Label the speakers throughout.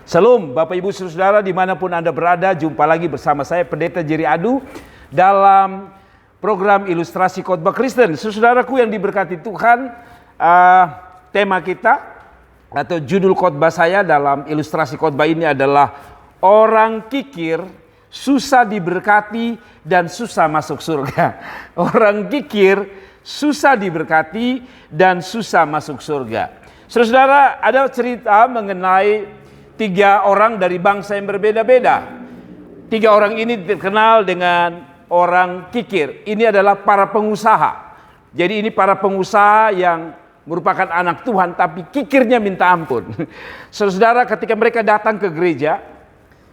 Speaker 1: Shalom Bapak Ibu Saudara dimanapun Anda berada, jumpa lagi bersama saya Pendeta Jerry Adu dalam program Ilustrasi Khotbah Kristen. Saudaraku yang diberkati Tuhan, tema kita atau judul khotbah saya dalam Ilustrasi Khotbah ini adalah orang kikir susah diberkati dan susah masuk surga. Orang kikir susah diberkati dan susah masuk surga. Saudara, ada cerita mengenai 3 orang dari bangsa yang berbeda-beda. 3 orang ini dikenal dengan orang kikir. Ini adalah para pengusaha. Jadi ini para pengusaha yang merupakan anak Tuhan tapi kikirnya minta ampun. Saudara, ketika mereka datang ke gereja,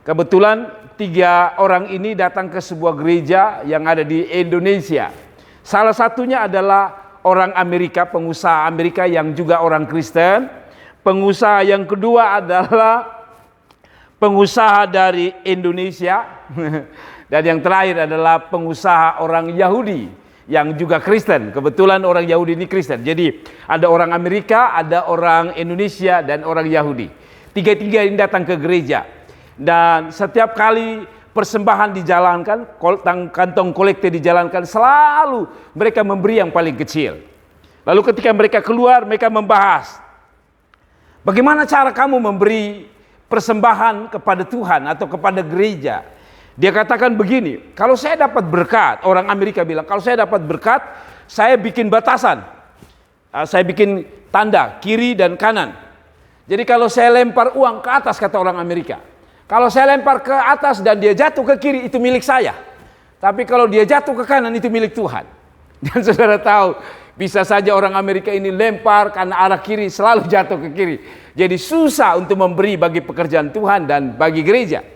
Speaker 1: kebetulan 3 orang ini datang ke sebuah gereja yang ada di Indonesia. Salah satunya adalah orang Amerika, pengusaha Amerika yang juga orang Kristen. Pengusaha yang kedua adalah pengusaha dari Indonesia. Dan yang terakhir adalah pengusaha orang Yahudi yang juga Kristen. Kebetulan orang Yahudi ini Kristen. Jadi ada orang Amerika, ada orang Indonesia, dan orang Yahudi. 3 ini datang ke gereja. Dan setiap kali persembahan dijalankan, kantong kolekte dijalankan, selalu mereka memberi yang paling kecil. Lalu ketika mereka keluar, mereka membahas, bagaimana cara kamu memberi persembahan kepada Tuhan atau kepada gereja? Dia katakan begini, kalau saya dapat berkat, orang Amerika bilang, kalau saya dapat berkat, saya bikin batasan. Saya bikin tanda kiri dan kanan. Jadi kalau saya lempar uang ke atas, kata orang Amerika, kalau saya lempar ke atas dan dia jatuh ke kiri, itu milik saya. Tapi kalau dia jatuh ke kanan, itu milik Tuhan. Dan saudara tahu, bisa saja orang Amerika ini lempar karena arah kiri selalu jatuh ke kiri. Jadi susah untuk memberi bagi pekerjaan Tuhan dan bagi gereja.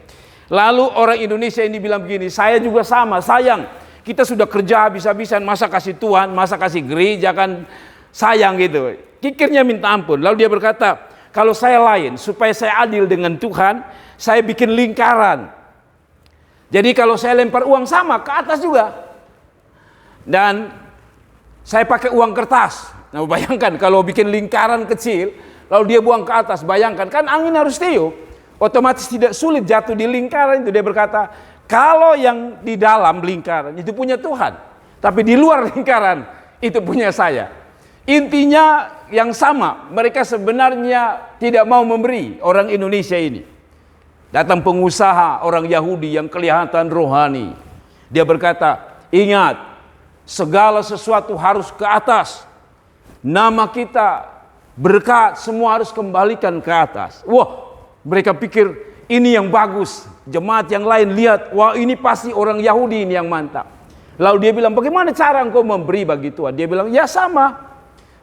Speaker 1: Lalu orang Indonesia ini bilang begini, saya juga sama, sayang. Kita sudah kerja habis-habisan, masa kasih Tuhan, masa kasih gereja, kan sayang gitu. Kikirnya minta ampun. Lalu dia berkata, kalau saya lain, supaya saya adil dengan Tuhan, saya bikin lingkaran. Jadi kalau saya lempar uang sama, ke atas juga. Dan saya pakai uang kertas. Nah, bayangkan kalau bikin lingkaran kecil, lalu dia buang ke atas, bayangkan kan angin harus tiup, otomatis tidak sulit jatuh di lingkaran itu. Dia berkata, kalau yang di dalam lingkaran itu punya Tuhan, tapi di luar lingkaran itu punya saya. Intinya yang sama, mereka sebenarnya tidak mau memberi. Orang Indonesia ini datang pengusaha orang Yahudi yang kelihatan rohani. Dia berkata, ingat, segala sesuatu harus ke atas. Nama kita, berkat, semua harus kembalikan ke atas. Wah, mereka pikir ini yang bagus. Jemaat yang lain lihat, wah ini pasti orang Yahudi ini yang mantap. Lalu dia bilang, bagaimana cara engkau memberi bagi Tuhan? Dia bilang, ya sama.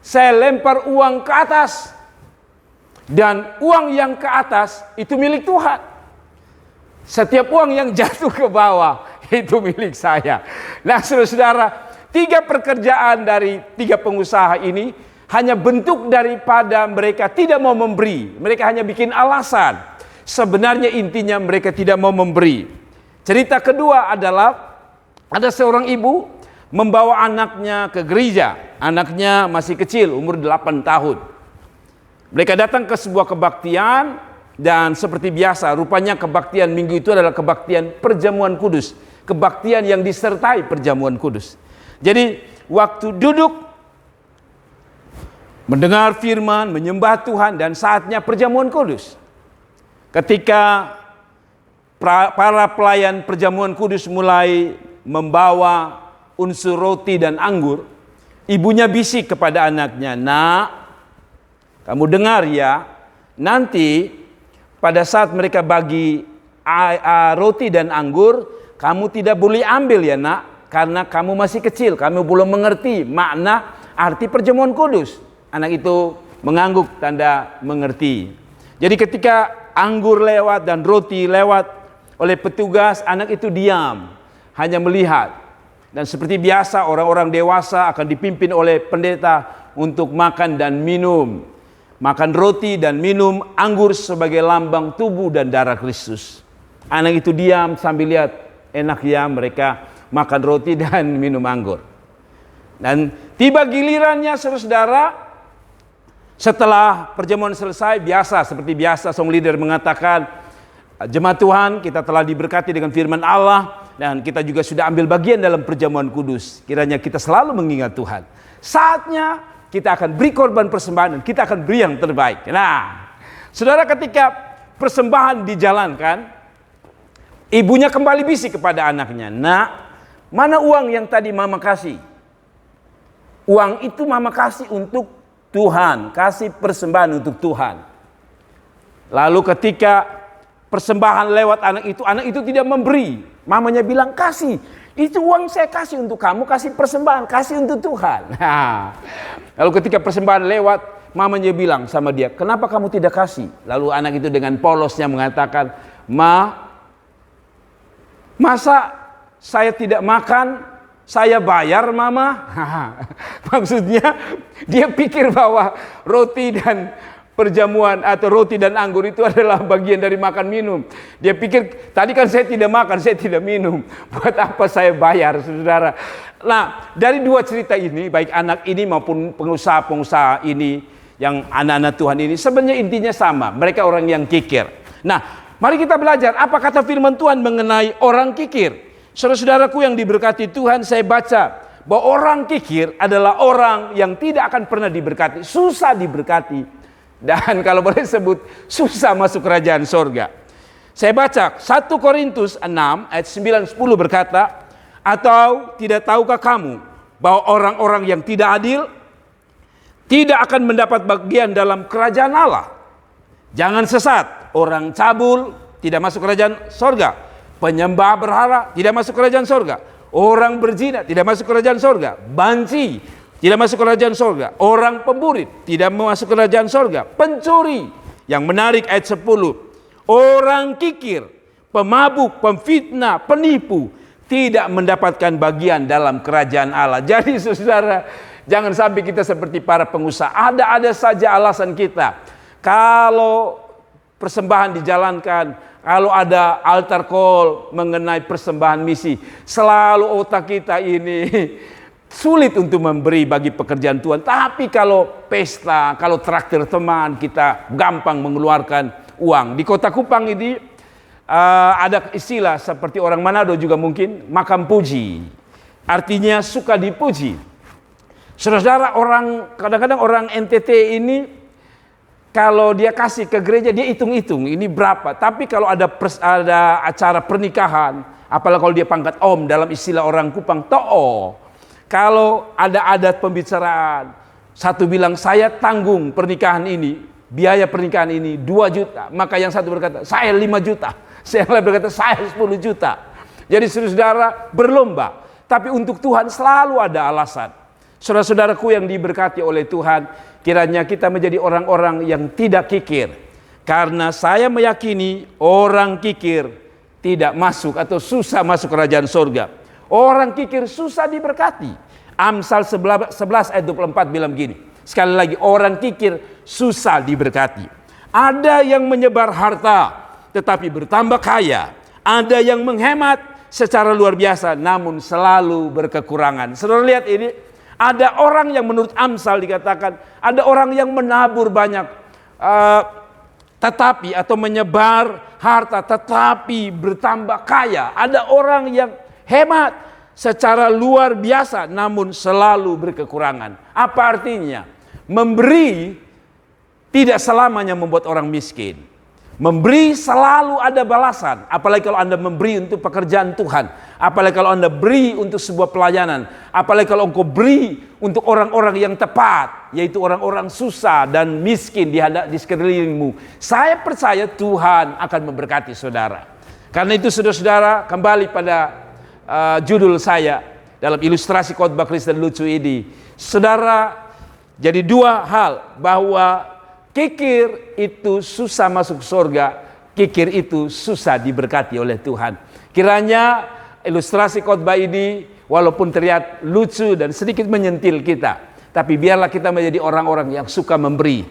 Speaker 1: Saya lempar uang ke atas. Dan uang yang ke atas itu milik Tuhan. Setiap uang yang jatuh ke bawah itu milik saya. Nah saudara, 3 pekerjaan dari 3 pengusaha ini hanya bentuk daripada mereka tidak mau memberi. Mereka hanya bikin alasan. Sebenarnya intinya mereka tidak mau memberi. Cerita kedua adalah ada seorang ibu membawa anaknya ke gereja. Anaknya masih kecil, umur 8 tahun. Mereka datang ke sebuah kebaktian dan seperti biasa, rupanya kebaktian minggu itu adalah kebaktian perjamuan kudus. Kebaktian yang disertai perjamuan kudus. Jadi waktu duduk mendengar firman, menyembah Tuhan, dan saatnya perjamuan kudus. Ketika para pelayan perjamuan kudus mulai membawa unsur roti dan anggur, ibunya bisik kepada anaknya, nak, kamu dengar ya, nanti pada saat mereka bagi roti dan anggur, kamu tidak boleh ambil ya nak, karena kamu masih kecil, kamu belum mengerti makna arti perjamuan kudus. Anak itu mengangguk tanda mengerti. Jadi ketika anggur lewat dan roti lewat oleh petugas, anak itu diam, hanya melihat. Dan seperti biasa orang-orang dewasa akan dipimpin oleh pendeta untuk makan dan minum. Makan roti dan minum anggur sebagai lambang tubuh dan darah Kristus. Anak itu diam sambil lihat, enak ya mereka makan roti dan minum anggur. Dan tiba gilirannya saudara, Setelah perjamuan selesai, seperti biasa song leader mengatakan, jemaat Tuhan, kita telah diberkati dengan firman Allah dan kita juga sudah ambil bagian dalam perjamuan kudus. Kiranya kita selalu mengingat Tuhan. Saatnya kita akan beri korban persembahan dan kita akan beri yang terbaik. Nah, saudara, ketika persembahan dijalankan, ibunya kembali bisik kepada anaknya, "Nak, mana uang yang tadi mama kasih? Uang itu mama kasih untuk Tuhan, kasih persembahan untuk Tuhan." Lalu ketika persembahan lewat anak itu tidak memberi. Mamanya bilang, "Kasih, itu uang saya kasih untuk kamu, kasih persembahan, kasih untuk Tuhan." Nah, lalu ketika persembahan lewat, mamanya bilang sama dia, "Kenapa kamu tidak kasih?" Lalu anak itu dengan polosnya mengatakan, "Masa saya tidak makan, saya bayar mama?" Maksudnya dia pikir bahwa roti dan perjamuan atau roti dan anggur itu adalah bagian dari makan minum. Dia pikir, tadi kan saya tidak makan, saya tidak minum, buat apa saya bayar, saudara? Nah, dari dua cerita ini, baik anak ini maupun pengusaha-pengusaha ini, yang anak-anak Tuhan ini, sebenarnya intinya sama, mereka orang yang kikir. Nah, mari kita belajar apa kata firman Tuhan mengenai orang kikir. Saudara-saudaraku yang diberkati Tuhan, saya baca bahwa orang kikir adalah orang yang tidak akan pernah diberkati, susah diberkati, dan kalau boleh sebut, susah masuk kerajaan sorga. Saya baca 1 Korintus 6 ayat 9-10 berkata, "Atau tidak tahukah kamu bahwa orang-orang yang tidak adil tidak akan mendapat bagian dalam kerajaan Allah? Jangan sesat, orang cabul tidak masuk kerajaan sorga. Penyembah berhala tidak masuk kerajaan sorga. Orang berzina tidak masuk kerajaan sorga. Banci tidak masuk kerajaan sorga. Orang pemburit tidak masuk kerajaan sorga. Pencuri," yang menarik ayat 10, "orang kikir, pemabuk, pemfitnah, penipu tidak mendapatkan bagian dalam kerajaan Allah." Jadi saudara, jangan sampai kita seperti para pengusaha. Ada saja alasan kita. Kalau persembahan dijalankan, kalau ada altar call mengenai persembahan misi, selalu otak kita ini sulit untuk memberi bagi pekerjaan Tuhan. Tapi kalau pesta, kalau traktir teman, kita gampang mengeluarkan uang. Di Kota Kupang ini ada istilah seperti orang Manado juga mungkin, makam puji. Artinya suka dipuji. Saudara, kadang-kadang orang NTT ini, kalau dia kasih ke gereja, dia hitung-hitung ini berapa. Tapi kalau ada acara pernikahan, apalagi kalau dia pangkat om, dalam istilah orang Kupang, to'o. Kalau ada adat pembicaraan, satu bilang, "Saya tanggung pernikahan ini, biaya pernikahan ini 2 juta. Maka yang satu berkata, "Saya 5 juta. Yang lain berkata, "Saya 10 juta. Jadi saudara berlomba. Tapi untuk Tuhan selalu ada alasan. Saudara-saudaraku yang diberkati oleh Tuhan, kiranya kita menjadi orang-orang yang tidak kikir. Karena saya meyakini orang kikir tidak masuk atau susah masuk kerajaan sorga. Orang kikir susah diberkati. Amsal 11 ayat 24 bilang gini. Sekali lagi, orang kikir susah diberkati. Ada yang menyebar harta tetapi bertambah kaya. Ada yang menghemat secara luar biasa namun selalu berkekurangan. Saudara lihat ini. Ada orang yang menurut Amsal dikatakan, ada orang yang menabur banyak, tetapi atau menyebar harta tetapi bertambah kaya. Ada orang yang hemat secara luar biasa namun selalu berkekurangan. Apa artinya? Memberi tidak selamanya membuat orang miskin. Memberi selalu ada balasan. Apalagi kalau Anda memberi untuk pekerjaan Tuhan. Apalagi kalau Anda beri untuk sebuah pelayanan. Apalagi kalau engkau beri untuk orang-orang yang tepat. Yaitu orang-orang susah dan miskin di sekelilingmu. Saya percaya Tuhan akan memberkati saudara. Karena itu saudara-saudara, kembali pada judul saya dalam ilustrasi khotbah Kristen lucu ini. Saudara, jadi dua hal, bahwa kikir itu susah masuk surga, kikir itu susah diberkati oleh Tuhan. Kiranya ilustrasi khotbah ini walaupun terlihat lucu dan sedikit menyentil kita, tapi biarlah kita menjadi orang-orang yang suka memberi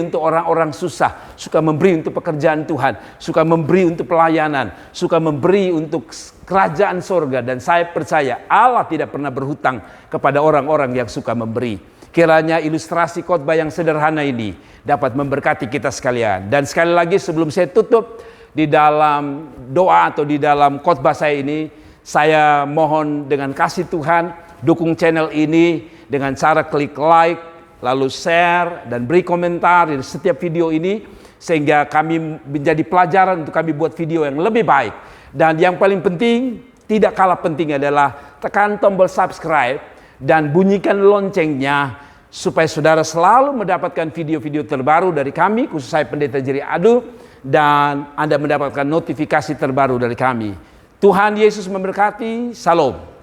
Speaker 1: untuk orang-orang susah, suka memberi untuk pekerjaan Tuhan, suka memberi untuk pelayanan, suka memberi untuk kerajaan surga. Dan saya percaya Allah tidak pernah berhutang kepada orang-orang yang suka memberi. Kiranya ilustrasi khotbah yang sederhana ini dapat memberkati kita sekalian. Dan sekali lagi sebelum saya tutup, di dalam doa atau di dalam khotbah saya ini, saya mohon dengan kasih Tuhan, dukung channel ini dengan cara klik like, lalu share, dan beri komentar di setiap video ini, sehingga kami menjadi pelajaran untuk kami buat video yang lebih baik. Dan yang paling penting, tidak kalah penting adalah tekan tombol subscribe dan bunyikan loncengnya, supaya saudara selalu mendapatkan video-video terbaru dari kami, khusus saya Pendeta Jerry Adu, dan Anda mendapatkan notifikasi terbaru dari kami. Tuhan Yesus memberkati. Salam.